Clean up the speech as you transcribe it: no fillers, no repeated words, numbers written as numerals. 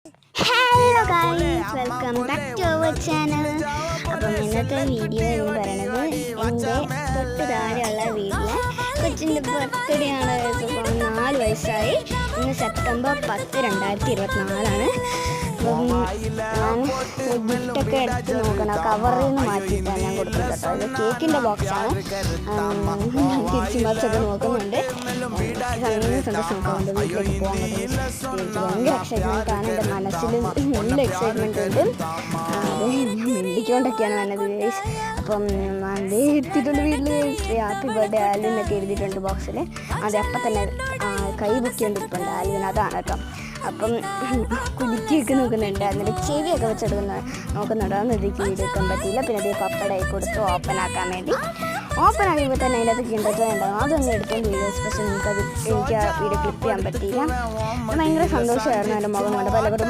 Hello guys, welcome back to our channel. അപ്പം ഇന്നത്തെ video എന്ന് പറയുന്നത് എൻ്റെ തൊട്ട് താഴെയുള്ള വീട്ടിലെ കൊച്ചിൻ്റെ ബർത്ത്ഡേ ആണ്. ഇപ്പം 4 വയസ്സായി. ഇന്ന് സെപ്റ്റംബർ 10, 2024 അപ്പം ഞാൻ ഗിഫ്റ്റൊക്കെ എടുത്ത് നോക്കണം. കവറിൽ നിന്ന് മാറ്റിയിട്ടാണ് ഞാൻ കൊടുക്കുന്നത് കേട്ടോ. ഇത് കേക്കിൻ്റെ ബോക്സാണ്. തിരിച്ചും മറിച്ചൊക്കെ നോക്കുന്നുണ്ട്. നല്ല സന്തോഷമൊക്കെ വീട്ടിലേക്ക് പോകാൻ പറ്റും. ഭയങ്കര എക്സൈറ്റ്മെൻറ്റ് ആണ്. എൻ്റെ മനസ്സിലും നല്ല എക്സൈറ്റ്മെൻറ്റ് ഉണ്ട്. അത് ഞാൻ മിണ്ടിക്കൊണ്ടൊക്കെയാണ് വന്നത് ഗൈസ്. അപ്പം അതേ എത്തിയിട്ടുണ്ട് വീട്ടിൽ. ഹാപ്പി ബർത്ത്ഡേ ആൽവിൻ എന്നൊക്കെ എഴുതിയിട്ടുണ്ട് ബോക്സിൽ. അത് അപ്പം തന്നെ കൈ പൊക്കിക്കൊണ്ടിരിപ്പുണ്ട് ആൽവിൻ, അതാണ് കേട്ടോ. അപ്പം കുലുക്കിയൊക്കെ നോക്കുന്നുണ്ട്. എന്നിട്ട് ചെവിയൊക്കെ നോക്കുന്നുണ്ട്. അതൊന്നും ഇതിലേക്ക് എടുക്കാൻ പറ്റിയില്ല. പിന്നെ അതേ പപ്പടമായി കൊടുത്ത് ഓപ്പൺ ആക്കാൻ വേണ്ടി. ഓപ്പൺ ആക്കിയപ്പോൾ തന്നെ അതിനകത്ത് കിണ്ടറ്റുണ്ടാകും. അതൊന്നും എടുക്കേണ്ട വീഡിയോസ്, പക്ഷേ എനിക്ക് ആ വീഡിയോ ക്ലിപ്പ് ചെയ്യാൻ പറ്റിയില്ല. ഭയങ്കര സന്തോഷമായിരുന്നു എൻ്റെ മുഖം കൊണ്ട്. പല കുടുംബ